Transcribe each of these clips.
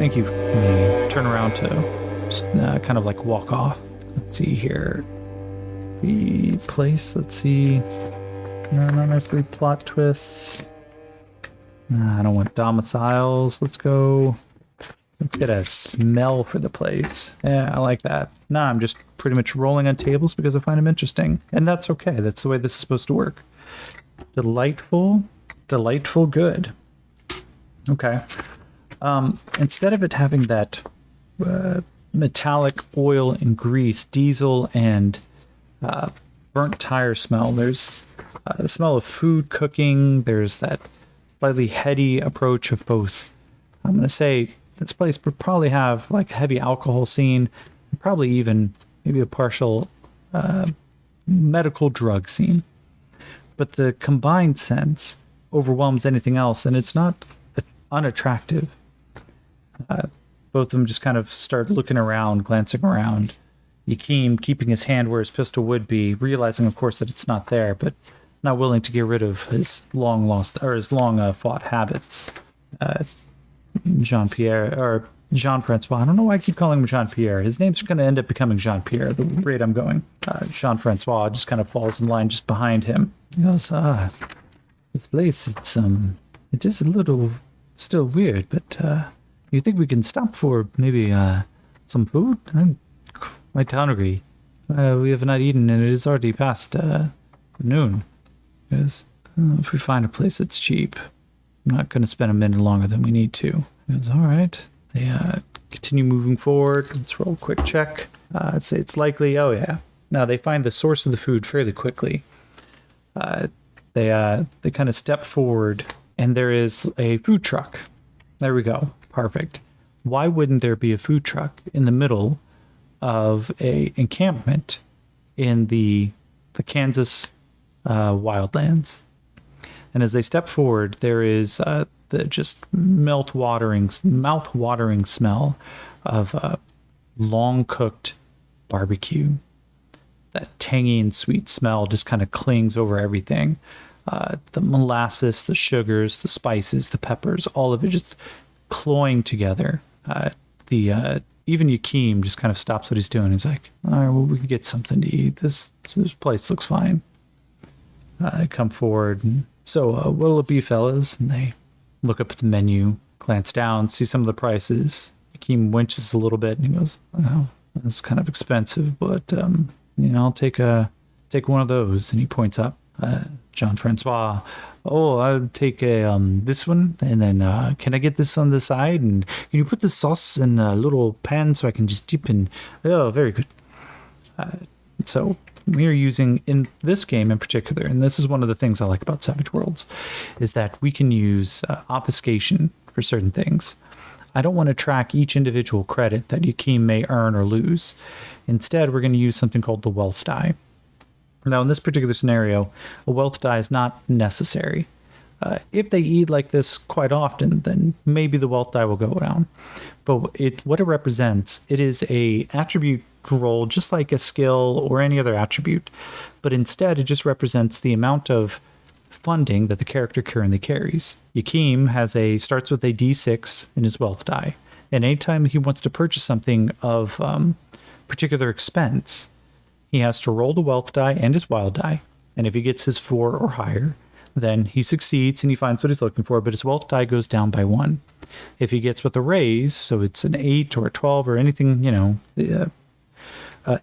thank you. And they turn around to just, kind of like walk off. Let's see here. The place, let's see. No, not necessarily plot twists. I don't want domiciles. Let's get a smell for the place. Yeah, I like that. Nah, I'm just pretty much rolling on tables because I find them interesting. And that's okay. That's the way this is supposed to work. Delightful good. Okay. Instead of it having that metallic oil and grease, diesel and burnt tire smell, there's the smell of food cooking. There's that slightly heady approach of both. I'm going to say this place would probably have like a heavy alcohol scene, probably even maybe a partial medical drug scene. But the combined sense overwhelms anything else, and it's not unattractive. Both of them just kind of start looking around, glancing around. Yakeem keeping his hand where his pistol would be, realizing, of course, that it's not there, but not willing to get rid of his long fought habits. Jean-Francois. I don't know why I keep calling him Jean-Pierre. His name's going to end up becoming Jean-Pierre, the rate I'm going. Jean-Francois just kind of falls in line just behind him. He goes, this place, it is a little still weird, but you think we can stop for maybe some food? I'm quite hungry. We have not eaten, and it is already past noon. Because if we find a place that's cheap, I'm not going to spend a minute longer than we need to. He goes, all right. They continue moving forward. Let's roll a quick check. I'd say it's likely. Oh, yeah. Now, they find the source of the food fairly quickly. They kind of step forward, and there is a food truck. There we go. Perfect. Why wouldn't there be a food truck in the middle of a encampment in the Kansas wildlands? And as they step forward, there is the just mouth-watering smell of long-cooked barbecue. That tangy and sweet smell just kind of clings over everything. The molasses, the sugars, the spices, the peppers, all of it just cloying together. Even Yakeem just kind of stops what he's doing. He's like, all right, well, we can get something to eat. This place looks fine. They come forward. And, so what'll it be, fellas? And they look up at the menu, glance down, see some of the prices. Yakeem winches a little bit and he goes, oh, that's kind of expensive, but I'll take one of those. And he points up. Jean-Francois, I'll take this one, and then can I get this on the side? And can you put the sauce in a little pan so I can just dip in? Oh, very good. So we are using, in this game in particular, and this is one of the things I like about Savage Worlds, is that we can use obfuscation for certain things. I don't want to track each individual credit that Yakeem may earn or lose. Instead, we're going to use something called the wealth die. Now, in this particular scenario, a wealth die is not necessary. If they eat like this quite often, then maybe the wealth die will go down. But what it represents, it is a attribute roll just like a skill or any other attribute. But instead, it just represents the amount of funding that the character currently carries. Yakeem starts with a D6 in his wealth die. And anytime he wants to purchase something of particular expense, he has to roll the wealth die and his wild die. And if he gets his 4 or higher, then he succeeds and he finds what he's looking for, but his wealth die goes down by 1. If he gets with a raise, so it's an 8 or a 12 or anything,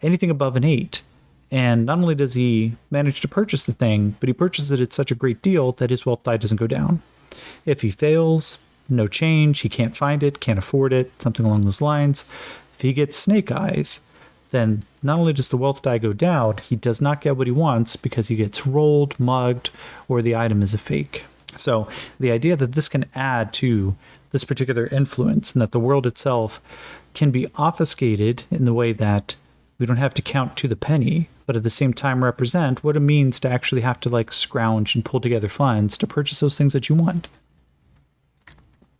anything above an 8, and not only does he manage to purchase the thing, but he purchases it at such a great deal that his wealth die doesn't go down. If he fails, no change, he can't find it, can't afford it, something along those lines. If he gets snake eyes, then not only does the wealth die go down, he does not get what he wants because he gets rolled, mugged, or the item is a fake. So the idea that this can add to this particular influence and that the world itself can be obfuscated in the way that we don't have to count to the penny, but at the same time represent what it means to actually have to scrounge and pull together funds to purchase those things that you want.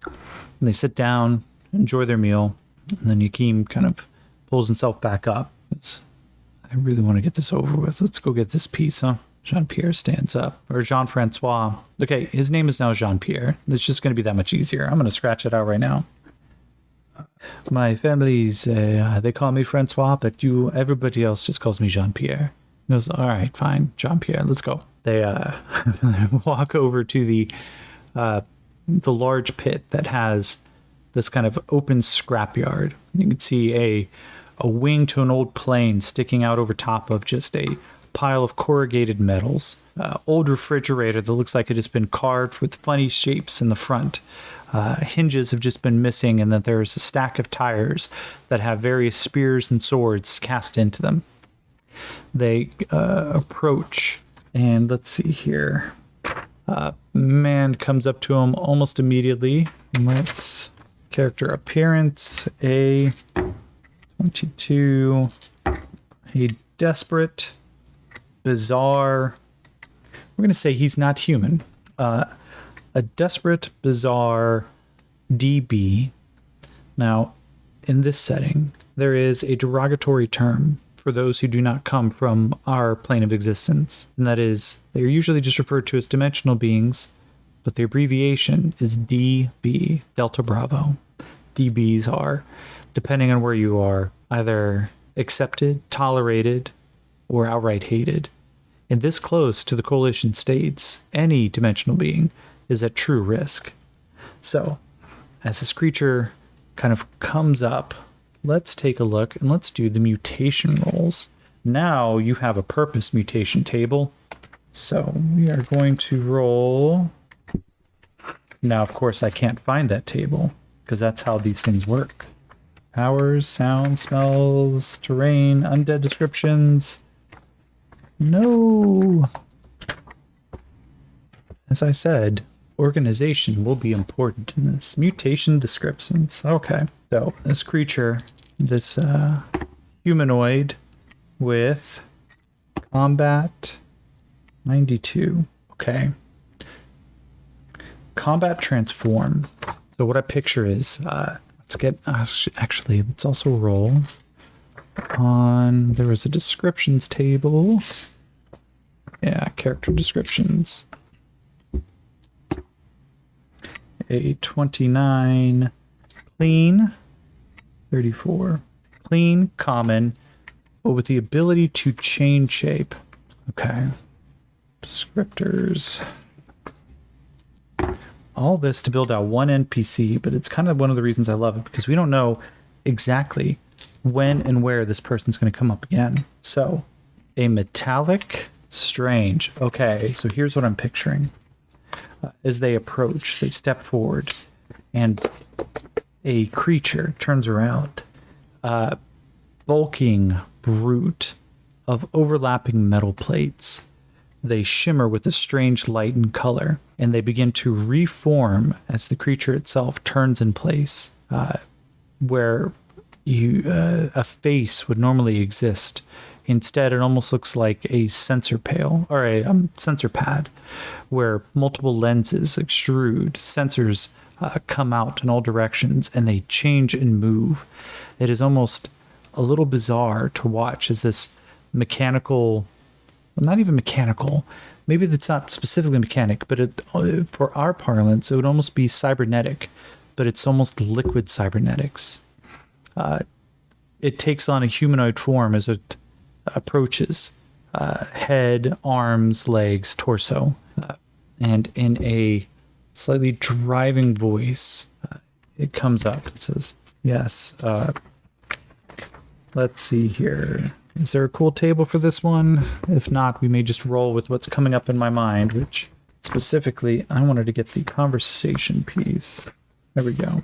And they sit down, enjoy their meal, and then Yakeem kind of pulls himself back up. I really want to get this over with. Let's go get this piece, huh? Jean-Pierre stands up. Or Jean-Francois. Okay, his name is now Jean-Pierre. It's just going to be that much easier. I'm going to scratch it out right now. My family's, they call me Francois, but everybody else just calls me Jean-Pierre. He goes, all right, fine, Jean-Pierre, let's go. They walk over to the large pit that has this kind of open scrapyard. You can see a wing to an old plane sticking out over top of just a pile of corrugated metals. Old refrigerator that looks like it has been carved with funny shapes in the front. Hinges have just been missing, and then there's a stack of tires that have various spears and swords cast into them. They approach, and let's see here. Man comes up to him almost immediately. Let's character appearance, a 22, a desperate, bizarre. We're going to say he's not human. A desperate, bizarre DB. Now, in this setting, there is a derogatory term for those who do not come from our plane of existence, and that is, they are usually just referred to as dimensional beings, but the abbreviation is DB, Delta Bravo. DBs are, depending on where you are, either accepted, tolerated, or outright hated. And this close to the coalition states, any dimensional being is at true risk. So, as this creature kind of comes up, let's take a look and let's do the mutation rolls. Now you have a purpose mutation table. So we are going to roll. Now, of course, I can't find that table because that's how these things work. Powers, sound, smells, terrain, undead descriptions. No. As I said, organization will be important in this. Mutation descriptions. Okay. So this creature, this humanoid with combat 92. Okay. Combat transform. So what I picture is, let's get, actually, let's also roll on, there was a descriptions table. Yeah, character descriptions. A 29 clean, 34 clean, common, but with the ability to change shape. Okay. Descriptors. All this to build out one NPC, but it's kind of one of the reasons I love it, because we don't know exactly when and where this person's going to come up again. So, a metallic strange. Okay, so here's what I'm picturing. As they approach, they step forward, and a creature turns around. Bulking brute of overlapping metal plates. They shimmer with a strange light and color, and they begin to reform as the creature itself turns in place, where a face would normally exist. Instead, it almost looks like a sensor pail or a sensor pad where multiple lenses extrude, sensors come out in all directions, and they change and move. It is almost a little bizarre to watch as this mechanical, well, not even mechanical, maybe it's not specifically mechanic, but for our parlance, it would almost be cybernetic, but it's almost liquid cybernetics. It takes on a humanoid form as it approaches, head, arms, legs, torso, and in a slightly driving voice, it comes up and says, yes, let's see here. Is there a cool table for this one? If not, we may just roll with what's coming up in my mind, which specifically, I wanted to get the conversation piece. There we go.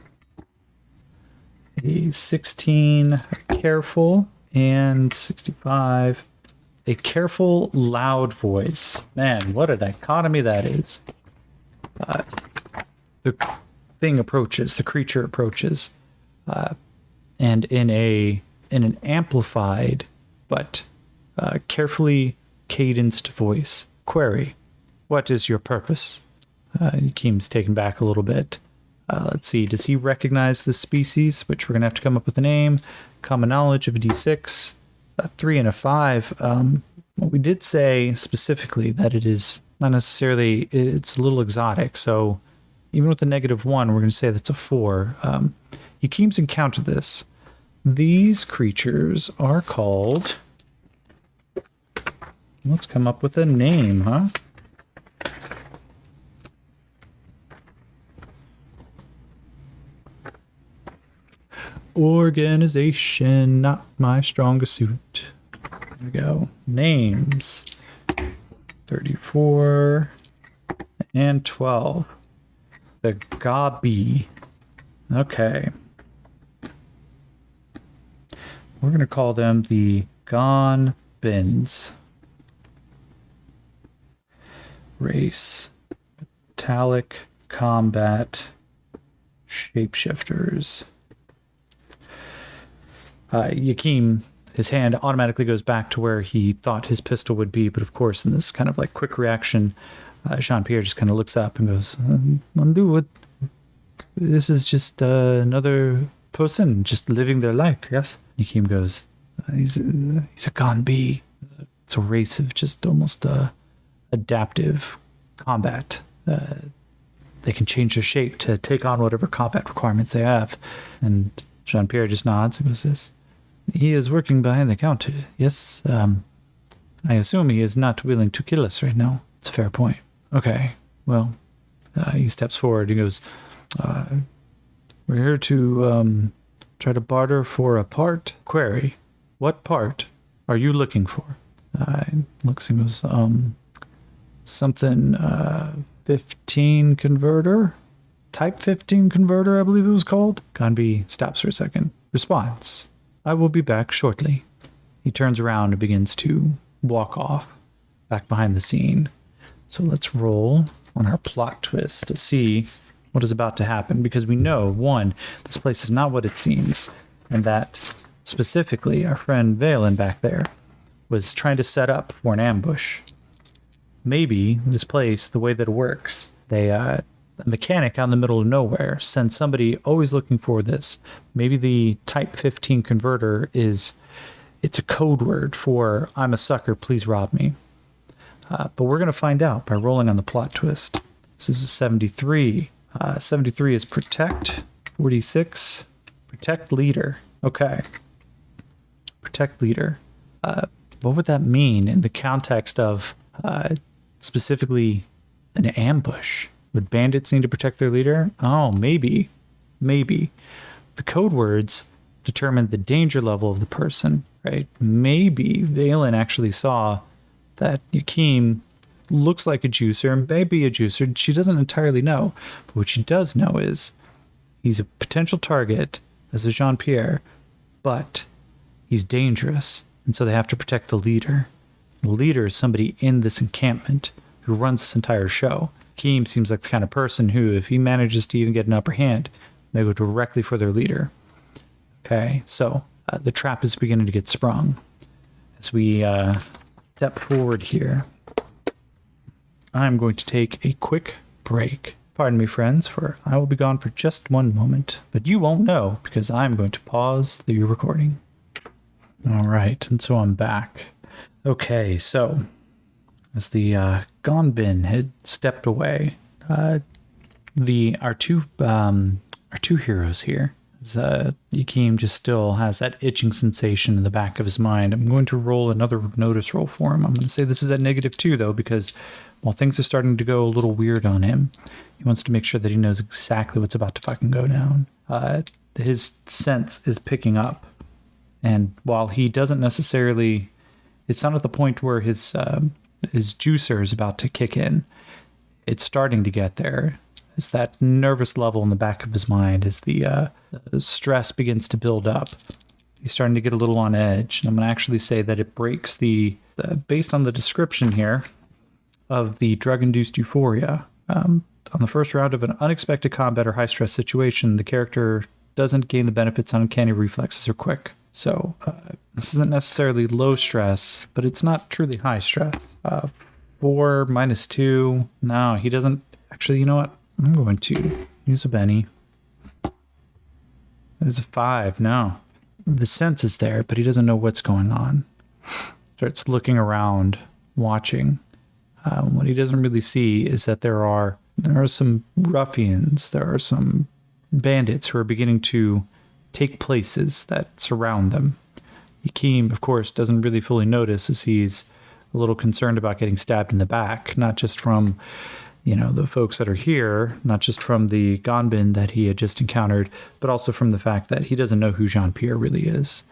A 16, careful, and 65, a careful, loud voice. Man, what a dichotomy that is. The thing approaches, the creature approaches, and in an amplified but carefully cadenced voice. Query, what is your purpose? Keem's taken back a little bit. Let's see, does he recognize this species, which we're going to have to come up with a name? Common knowledge of D6, a 3 and a 5. Well, we did say specifically that it is not necessarily, it's a little exotic, so even with the -1, we're going to say that's a 4. Yakeem's encountered this. These creatures are called... Let's come up with a name, huh? Organization, not my strongest suit. There we go. Names. 34 and 12. The Gabi. Okay. We're going to call them the Gonbins. Race. Metallic combat shapeshifters. Yakeem, his hand automatically goes back to where he thought his pistol would be, but of course, in this kind of like quick reaction, Jean-Pierre just kind of looks up and goes, Mondu, what? This is just another person just living their life, yes? Yakeem goes, he's a Gonbi. It's a race of just almost adaptive combat. They can change their shape to take on whatever combat requirements they have. And Jean-Pierre just nods and goes, this. He is working behind the counter. Yes, I assume he is not willing to kill us right now. It's a fair point. Okay, well, he steps forward. He goes, we're here to try to barter for a part. Query, what part are you looking for? Looks and goes, something 15 converter? Type 15 converter, I believe it was called. Gonbi stops for a second. Response. I will be back shortly. He turns around and begins to walk off back behind the scene. So let's roll on our plot twist to see what is about to happen, because we know, one, this place is not what it seems, and that specifically our friend Valen back there was trying to set up for an ambush. Maybe this place, the way that it works, a mechanic out in the middle of nowhere sends somebody always looking for this. Maybe the Type 15 converter it's a code word for I'm a sucker, please rob me. But we're going to find out by rolling on the plot twist. This is a 73. 73 is protect. 46, protect leader. Okay. Protect leader. What would that mean in the context of specifically an ambush? Would bandits need to protect their leader? Oh, maybe. Maybe. The code words determine the danger level of the person, right? Maybe Valen actually saw that Yakeem looks like a juicer and may be a juicer. She doesn't entirely know. But what she does know is he's a potential target as a Jean-Pierre, but he's dangerous. And so they have to protect the leader. The leader is somebody in this encampment who runs this entire show. Yakeem seems like the kind of person who, if he manages to even get an upper hand, may go directly for their leader. Okay, so the trap is beginning to get sprung. As we step forward here, I'm going to take a quick break. Pardon me, friends, for I will be gone for just one moment, but you won't know because I'm going to pause the recording. All right, and so I'm back. Okay, so as the Gonbin had stepped away, our two heroes here, as Yakeem just still has that itching sensation in the back of his mind. I'm going to roll another notice roll for him. I'm going to say this is at -2 though, because while things are starting to go a little weird on him, he wants to make sure that he knows exactly what's about to fucking go down. His sense is picking up, and while he doesn't necessarily, it's not at the point where his juicer is about to kick in. It's starting to get there. It's that nervous level in the back of his mind as the stress begins to build up. He's starting to get a little on edge. And I'm going to actually say that it breaks based on the description here of the drug-induced euphoria. On the first round of an unexpected combat or high-stress situation, the character doesn't gain the benefits on uncanny reflexes or quick. So this isn't necessarily low stress, but it's not truly high stress. 4 minus 2. No, he doesn't. Actually, you know what? I'm going to use a Benny. That is a 5. No. The sense is there, but he doesn't know what's going on. Starts looking around, watching. What he doesn't really see is that there are some ruffians. There are some bandits who are beginning to take places that surround them. Yakeem, of course, doesn't really fully notice as he's a little concerned about getting stabbed in the back, not just from, the folks that are here, not just from the Gonbin that he had just encountered, but also from the fact that he doesn't know who Jean-Pierre really is.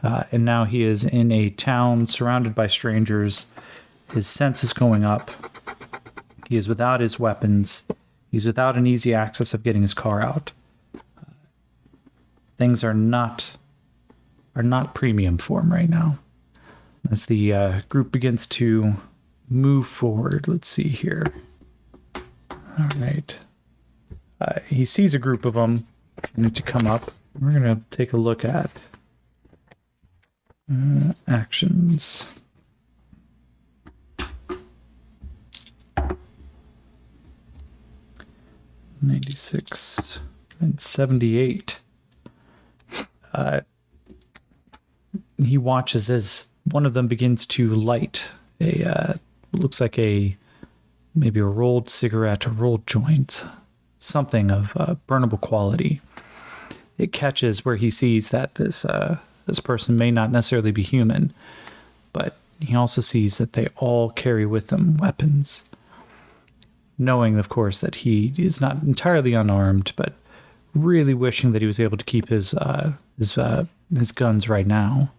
And now he is in a town surrounded by strangers. His sense is going up. He is without his weapons. He's without an easy access of getting his car out. Things are not premium for him right now. As the group begins to move forward, let's see here. All right. He sees a group of them need to come up. We're going to take a look at actions. $96 and $78. He watches as one of them begins to light looks like maybe a rolled cigarette, a rolled joint, something of burnable quality. It catches where he sees that this person may not necessarily be human, but he also sees that they all carry with them weapons. Knowing, of course, that he is not entirely unarmed, but really wishing that he was able to keep his guns right now.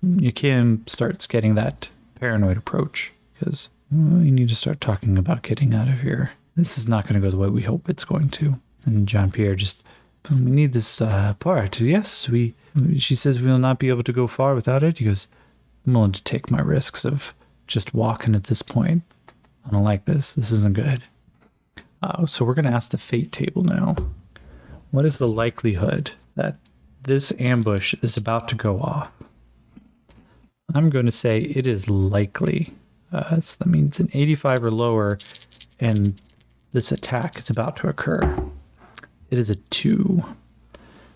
Yakeem starts getting that paranoid approach because we need to start talking about getting out of here. This is not going to go the way we hope it's going to. And Jean-Pierre just, we need this part. Yes, she says we will not be able to go far without it. He goes, I'm willing to take my risks of just walking at this point. I don't like this. This isn't good. So we're going to ask the fate table now. What is the likelihood that this ambush is about to go off? I'm going to say it is likely. So that means an 85 or lower, and this attack is about to occur. It is a 2.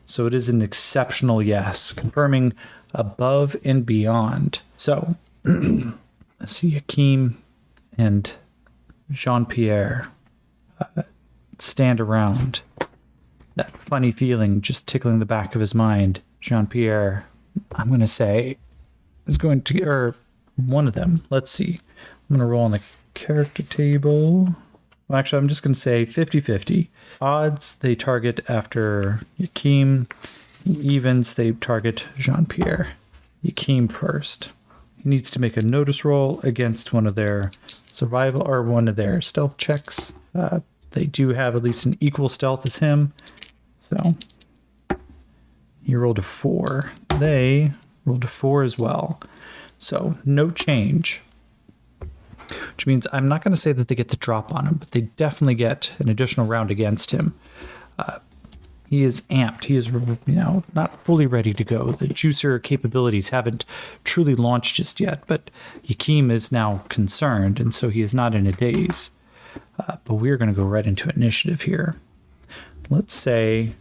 So it is an exceptional yes, confirming above and beyond. So let's see, Yakeem and Jean-Pierre stand around. That funny feeling just tickling the back of his mind. Jean-Pierre, I'm going to say, is going to, or one of them, let's see. I'm going to roll on the character table. Well, actually, I'm just going to say 50-50. Odds, they target after Yakeem. Evens, they target Jean-Pierre. Yakeem first. He needs to make a notice roll against one of their survival or one of their stealth checks. They do have at least an equal stealth as him. So he rolled a 4. They rolled a 4 as well. So no change. Which means I'm not going to say that they get the drop on him, but they definitely get an additional round against him. He is amped. He is, not fully ready to go. The juicer capabilities haven't truly launched just yet, but Yakeem is now concerned, and so he is not in a daze. But we're going to go right into initiative here. Let's say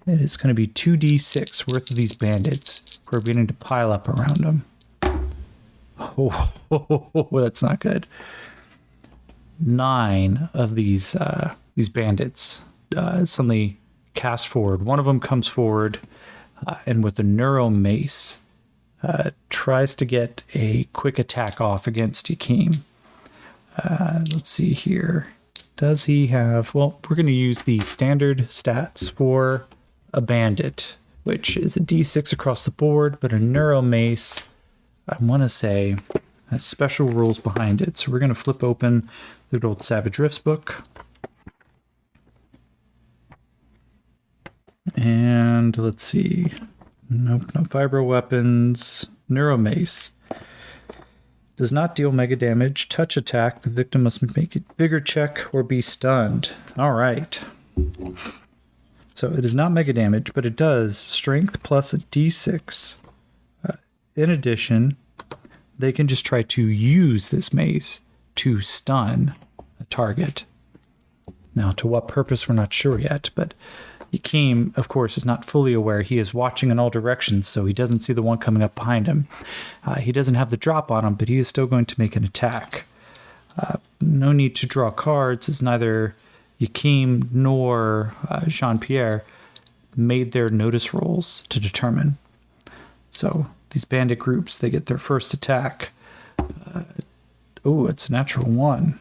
it is going to be 2d6 worth of these bandits who are beginning to pile up around him. Oh, that's not good. 9 of these bandits suddenly cast forward. One of them comes forward and with a neuro mace tries to get a quick attack off against Yakeem. Let's see here. Does he have... Well, we're going to use the standard stats for a bandit, which is a d6 across the board, but a neuro mace, I want to say, has special rules behind it. So we're going to flip open the good old Savage Rifts book. And let's see. Nope, no vibro weapons. Neuro mace. Does not deal mega damage. Touch attack. The victim must make a bigger check or be stunned. All right. So it is not mega damage, but it does strength plus a d6. In addition, they can just try to use this mace to stun a target. Now, to what purpose, we're not sure yet, but Yakeem, of course, is not fully aware. He is watching in all directions, so he doesn't see the one coming up behind him. He doesn't have the drop on him, but he is still going to make an attack. No need to draw cards, as neither Yakim nor Jean-Pierre made their notice rolls to determine. So these bandit groups, they get their first attack. Oh, it's a natural 1.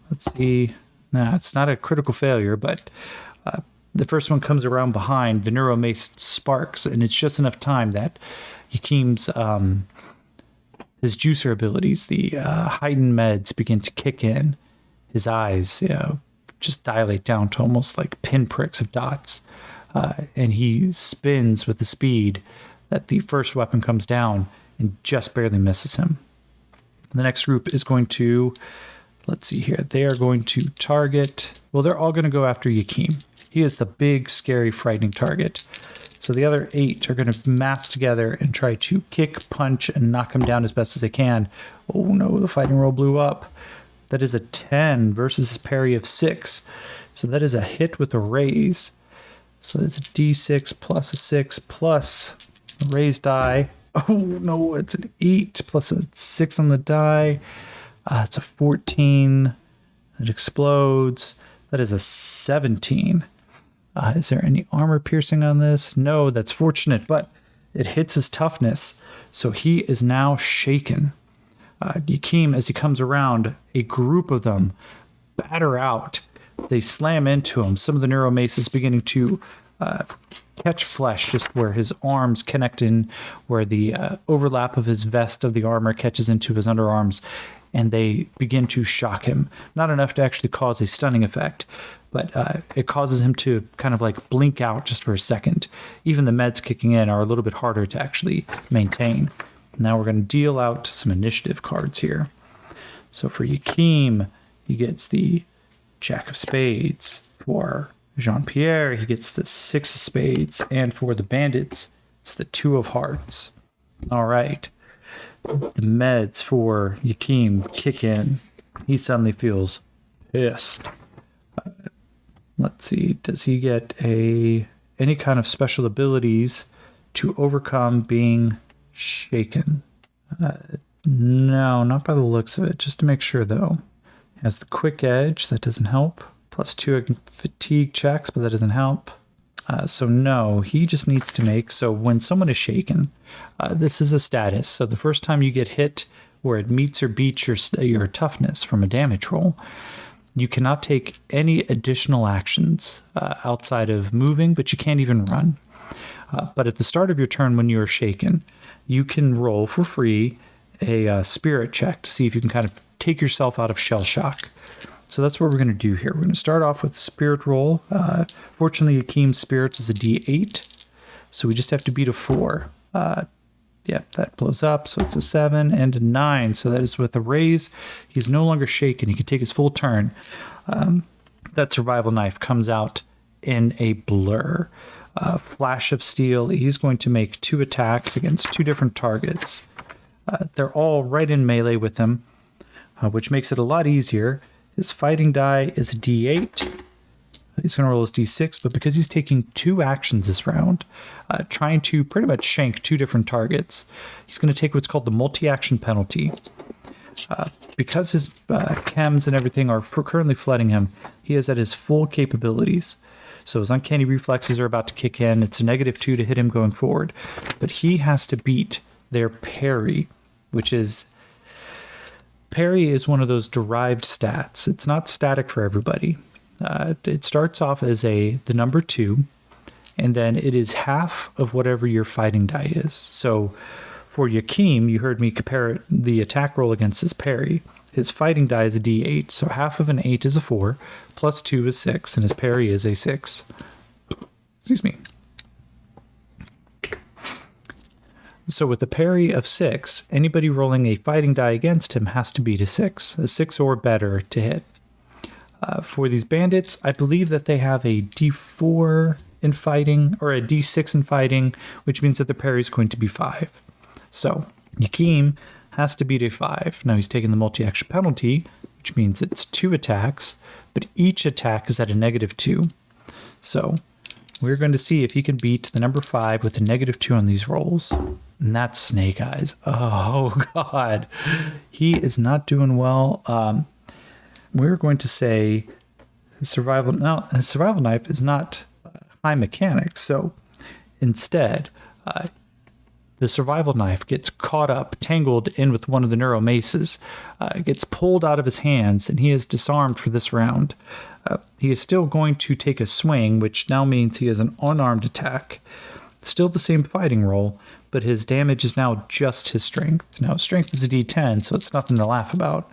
Let's see. Nah, it's not a critical failure, but the first one comes around behind. The neuromace sparks, and it's just enough time that Yakim's his juicer abilities, the heightened meds, begin to kick in. His eyes, just dilate down to almost like pinpricks of dots, and he spins with the speed that the first weapon comes down and just barely misses him. The next group is going to, let's see here, they are going to target, well, they're all going to go after Yakim. He is the big, scary, frightening target. So the other 8 are going to mass together and try to kick, punch, and knock him down as best as they can. Oh no, the fighting roll blew up. That is a 10 versus his parry of 6. So that is a hit with a raise. So that's a d6 plus a 6 plus a raised die. Oh no, it's an 8 plus a 6 on the die. It's a 14. It explodes. That is a 17. Is there any armor piercing on this? No, that's fortunate, but it hits his toughness. So he is now shaken. Yakim, as he comes around, a group of them batter out. They slam into him. Some of the neuromace is beginning to catch flesh just where his arms connect in, where the overlap of his vest of the armor catches into his underarms, and they begin to shock him. Not enough to actually cause a stunning effect, but it causes him to kind of like blink out just for a second. Even the meds kicking in are a little bit harder to actually maintain. Now we're going to deal out some initiative cards here. So for Yakim, he gets the Jack of Spades. For Jean-Pierre, he gets the 6 of Spades. And for the bandits, it's the 2 of Hearts. All right. The meds for Yakim kick in. He suddenly feels pissed. Let's see. Does he get any kind of special abilities to overcome being shaken? No, not by the looks of it. Just to make sure, though. Has the quick edge. That doesn't help. +2 fatigue checks, but that doesn't help. So no, he just needs to make, so when someone is shaken, this is a status. So the first time you get hit where it meets or beats your toughness from a damage roll, you cannot take any additional actions outside of moving, but you can't even run. But at the start of your turn when you're shaken, you can roll for free a spirit check to see if you can kind of take yourself out of shell shock. So that's what we're going to do here. We're going to start off with a spirit roll. Fortunately, Yakim's spirit is a d8, so we just have to beat a 4. Yep, that blows up, so it's a 7 and a 9. So that is with a raise. He's no longer shaken. He can take his full turn. That survival knife comes out in a blur. Flash of steel. He's going to make 2 attacks against 2 different targets. They're all right in melee with him, which makes it a lot easier. His fighting die is a d8. He's going to roll his d6, but because he's taking 2 actions this round, trying to pretty much shank 2 different targets, he's going to take what's called the multi-action penalty. Because his chems and everything are currently flooding him, he is at his full capabilities. So his uncanny reflexes are about to kick in. It's a -2 to hit him going forward. But he has to beat their parry, which is... Parry is one of those derived stats. It's not static for everybody. It starts off as the number 2, and then it is half of whatever your fighting die is. So for Yakim, you heard me compare the attack roll against his parry. His fighting die is a d8, so half of an 8 is a 4, plus 2 is 6, and his parry is a 6. Excuse me. So with a parry of 6, anybody rolling a fighting die against him has to beat a 6 or better to hit. For these bandits, I believe that they have a d4 in fighting, or a d6 in fighting, which means that the parry is going to be 5. So Yakim has to beat a 5. Now he's taking the multi-action penalty, which means it's 2 attacks, but each attack is at a -2. So we're going to see if he can beat the number 5 with a -2 on these rolls. And that's Snake Eyes. Oh, God. He is not doing well. We're going to say His survival knife is not high mechanics, so instead, the survival knife gets caught up, tangled in with one of the neuromaces, gets pulled out of his hands, and he is disarmed for this round. He is still going to take a swing, which now means he has an unarmed attack. Still the same fighting roll, but his damage is now just his strength. Now, strength is a d10, so it's nothing to laugh about.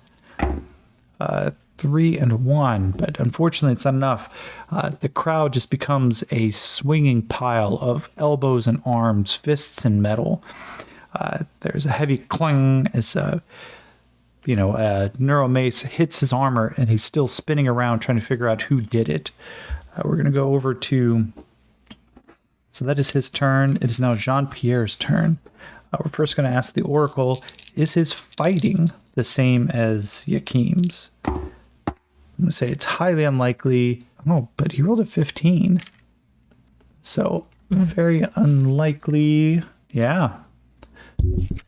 3 and 1, but unfortunately it's not enough. The crowd just becomes a swinging pile of elbows and arms, fists and metal. There's a heavy clang as a neuromace hits his armor, and he's still spinning around trying to figure out who did it. We're going to go over to... So that is his turn. It is now Jean-Pierre's turn. We're first going to ask the Oracle, is his fighting the same as Yakim's? I'm going to say it's highly unlikely. Oh, but he rolled a 15. So, very unlikely. Yeah.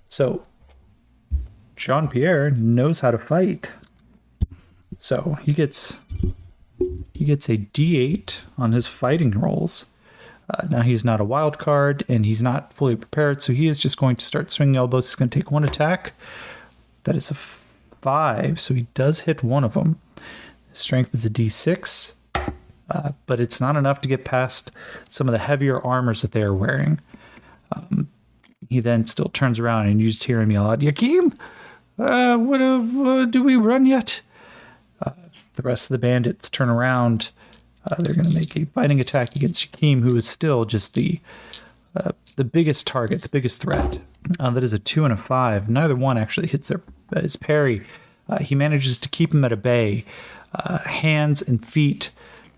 So, Jean-Pierre knows how to fight. So, he gets a D8 on his fighting rolls. Now, he's not a wild card, and he's not fully prepared, so he is just going to start swinging elbows. He's going to take one attack. That is a 5, so he does hit one of them. His strength is a D6, but it's not enough to get past some of the heavier armors that they are wearing. He then still turns around, and you just hear him yell out, Yakim, do we run yet? The rest of the bandits turn around. They're going to make a fighting attack against Yakim, who is still just the biggest target, the biggest threat. That is a 2 and a 5. Neither one actually hits his parry. He manages to keep him at a bay. Hands and feet,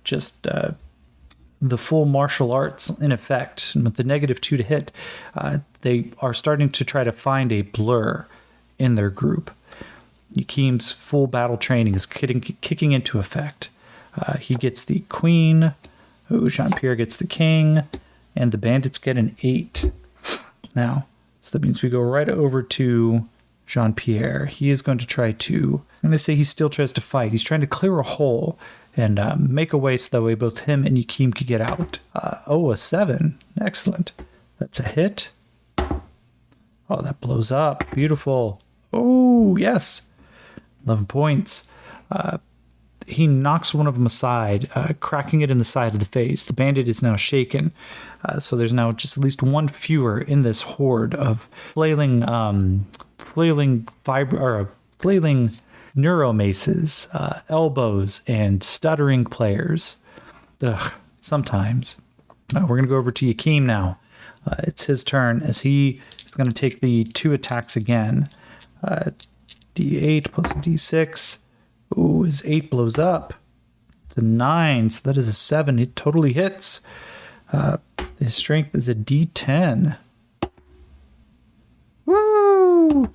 just the full martial arts in effect. And with the -2 to hit, they are starting to try to find a blur in their group. Yakim's full battle training is kicking into effect. He gets the queen. Jean-Pierre gets the king. And the bandits get an 8. Now, so that means we go right over to Jean-Pierre. He is going to try to... I'm going to say he still tries to fight. He's trying to clear a hole and make a way so that way both him and Yakim could get out. A 7. Excellent. That's a hit. Oh, that blows up. Beautiful. Oh, yes. 11 points. He knocks one of them aside, cracking it in the side of the face. The bandit is now shaken. So there's now just at least one fewer in this horde of flailing neuromaces, elbows, and stuttering players. Sometimes. We're going to go over to Yakim now. It's his turn as he is going to take the 2 attacks again. D8 plus a D6. Ooh, his 8 blows up. It's a 9, so that is a 7. It totally hits. His strength is a D10. Woo!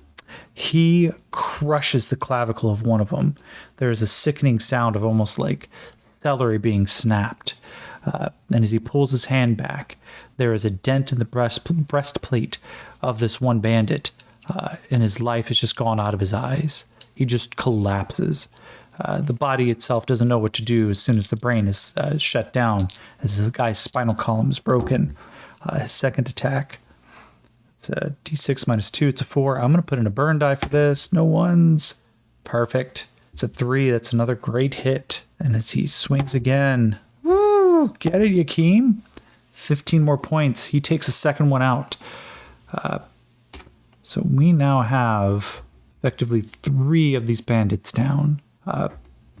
He crushes the clavicle of one of them. There is a sickening sound of almost like celery being snapped. And as he pulls his hand back, there is a dent in the breastplate of this one bandit, and his life has just gone out of his eyes. He just collapses. The body itself doesn't know what to do as soon as the brain is shut down, as the guy's spinal column is broken. His second attack, it's a D6 minus 2. It's a 4. I'm going to put in a burn die for this. No ones. Perfect. It's a 3. That's another great hit. And as he swings again, woo, get it, Yakim. 15 more points. He takes a second one out. So we now have effectively 3 of these bandits down. The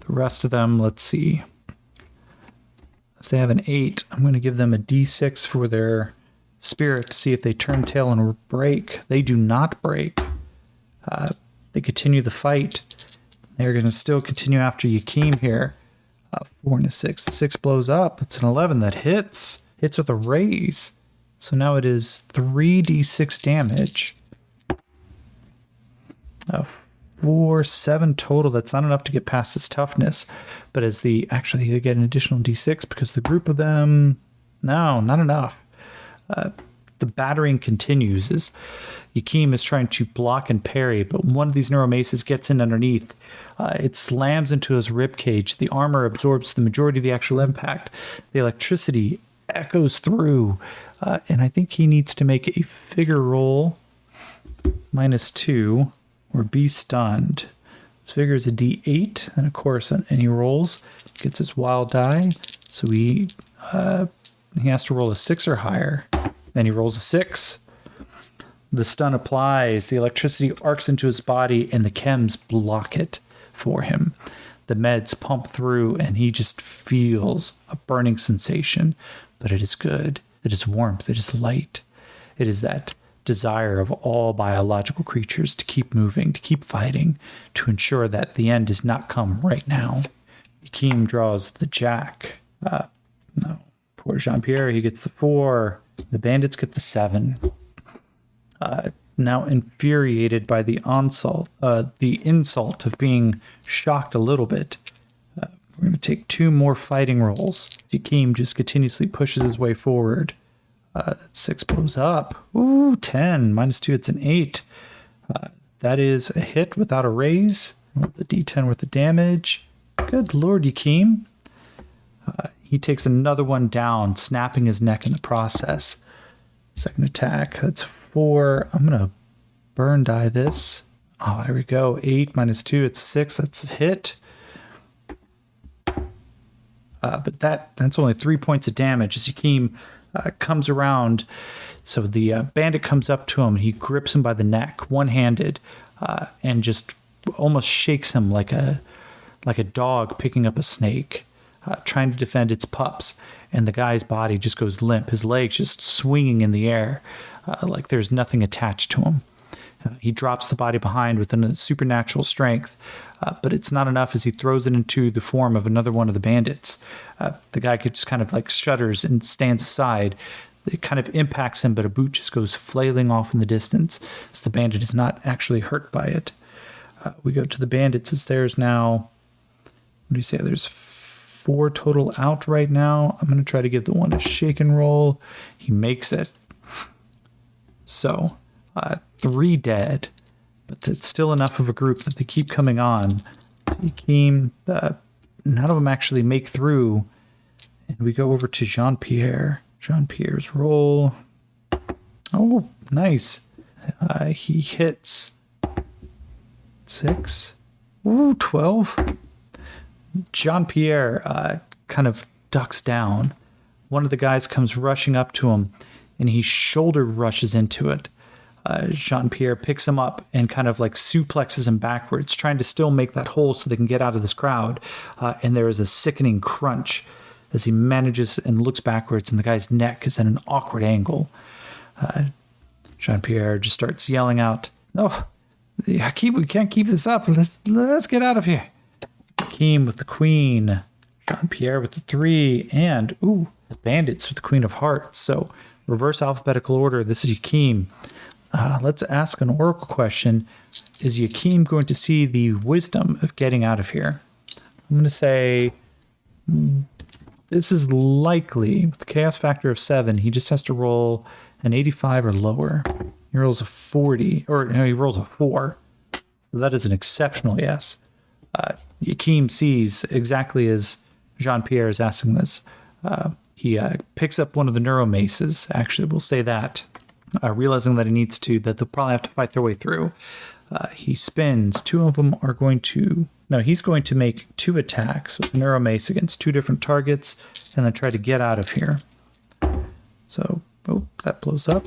rest of them, let's see. As they have an 8, I'm going to give them a D6 for their spirit to see if they turn tail and break. They do not break. They continue the fight. They're going to still continue after Yakim here. 4 and a 6. The 6 blows up. It's an 11 that hits. Hits with a raise. So now it is 3d6 damage. 4, 7 total. That's not enough to get past its toughness. But as they get an additional d6 because the group of them... No, not enough. the battering continues as Yakeem is trying to block and parry, but one of these neuromaces gets in underneath. It slams into his rib cage. The armor absorbs the majority of the actual impact. The electricity echoes through, and I think he needs to make a figure roll -2 or be stunned. This figure is a D8, and of course, on any rolls, gets his wild die. So he has to roll a 6 or higher. Then he rolls a 6. The stun applies. The electricity arcs into his body, and the chems block it for him. The meds pump through, and he just feels a burning sensation. But it is good. It is warmth. It is light. It is that desire of all biological creatures to keep moving, to keep fighting, to ensure that the end does not come right now. Yakeem draws the jack. No, poor Jean-Pierre, he gets the 4. The bandits get the 7. Now infuriated by the insult of being shocked a little bit, we're going to take 2 more fighting rolls. Yakeem just continuously pushes his way forward. That 6 blows up. Ooh, 10. -2, it's an 8. That is a hit without a raise. Roll the D10 with the damage. Good Lord, Yakeem. He takes another one down, snapping his neck in the process. Second attack, that's 4. I'm going to burn die this. Oh, here we go. 8 -2, it's 6. That's a hit. But that's only 3 points of damage as Yakeem comes around. So the bandit comes up to him. He grips him by the neck, one-handed, and just almost shakes him like a dog picking up a snake, trying to defend its pups. And the guy's body just goes limp. His legs just swinging in the air like there's nothing attached to him. He drops the body behind with a supernatural strength, but it's not enough as he throws it into the form of another one of the bandits. The guy just kind of like shudders and stands aside. It kind of impacts him, but a boot just goes flailing off in the distance as the bandit is not actually hurt by it. We go to the bandits as there's now, what do you say? There's 4 total out right now. I'm going to try to give the one a shake and roll. He makes it. So 3 dead, but it's still enough of a group that they keep coming on. Yakeem, none of them actually make through. And we go over to Jean-Pierre. Jean-Pierre's roll. Oh, nice. He hits 6. Ooh, 12. Jean-Pierre kind of ducks down. One of the guys comes rushing up to him, and he shoulder rushes into it. Jean-Pierre picks him up and kind of like suplexes him backwards, trying to still make that hole so they can get out of this crowd. And there is a sickening crunch as he manages and looks backwards, and the guy's neck is at an awkward angle. Jean-Pierre just starts yelling out, "Oh, Yakeem, we can't keep this up. Let's get out of here." Yakeem with the queen, Jean-Pierre with the 3, and the bandits with the queen of hearts. So reverse alphabetical order. This is Yakeem. Let's ask an oracle question. Is Yakeem going to see the wisdom of getting out of here? I'm going to say this is likely, with the chaos factor of 7, he just has to roll an 85 or lower. He rolls a 40, or no, he rolls a 4. So that is an exceptional yes. Yakeem sees exactly as Jean-Pierre is asking this. He picks up one of the neuromaces. Actually, we'll say that. Realizing that he needs to, that they'll probably have to fight their way through. He spins. 2 of them are going to... No, he's going to make 2 attacks with the neuromace against 2 different targets and then try to get out of here. So, that blows up.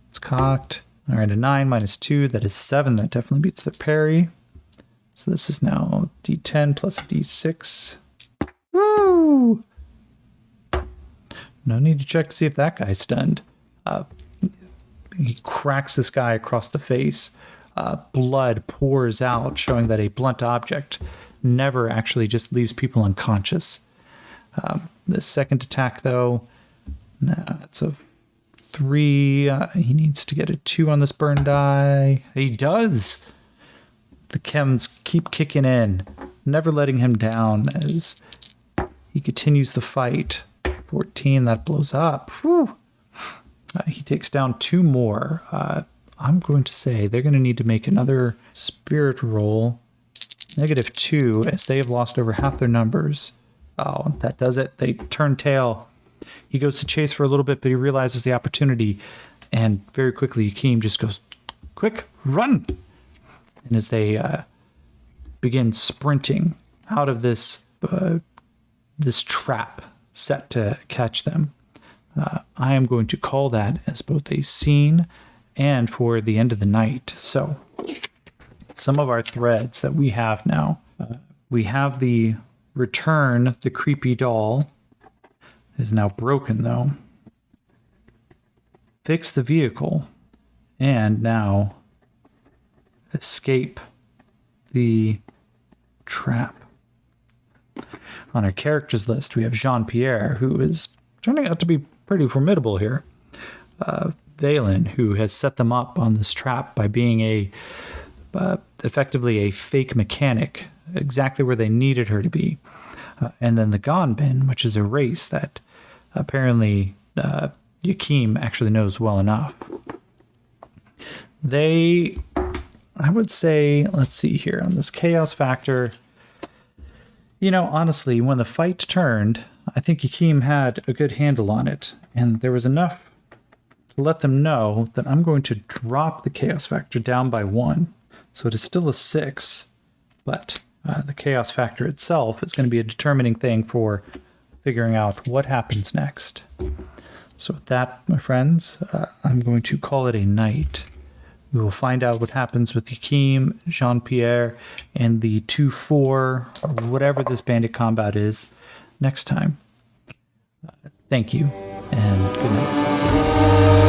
It's cocked. All right, a 9 -2, that is 7. That definitely beats the parry. So this is now D10 plus a D6. Woo! No need to check to see if that guy's stunned. He cracks this guy across the face. Blood pours out, showing that a blunt object never actually just leaves people unconscious. The second attack, though, it's a 3. He needs to get a 2 on this burn die. He does! The chems keep kicking in, never letting him down as he continues the fight. 14, that blows up. Whew. He takes down 2 more. I'm going to say they're going to need to make another spirit roll. -2, as they have lost over half their numbers. Oh, that does it. They turn tail. He goes to chase for a little bit, but he realizes the opportunity. And very quickly, Yakeem just goes, quick, run! And as they begin sprinting out of this trap set to catch them, I am going to call that as both a scene and for the end of the night. So some of our threads that we have now, we have the return the creepy doll is now broken though. Fix the vehicle and now escape the trap. On our characters list, we have Jean-Pierre, who is turning out to be pretty formidable here. Valen, who has set them up on this trap by being effectively a fake mechanic, exactly where they needed her to be. And then the Gonbin, which is a race that apparently Yakeem actually knows well enough. I would say, let's see here, on this chaos factor, honestly, when the fight turned, I think Yakeem had a good handle on it, and there was enough to let them know that I'm going to drop the chaos factor down by 1. So it is still a 6, but the chaos factor itself is going to be a determining thing for figuring out what happens next. So with that, my friends, I'm going to call it a night. We will find out what happens with Yakeem, Jean-Pierre, and the 2-4, or whatever this bandit combat is, next time. Thank you, and good night.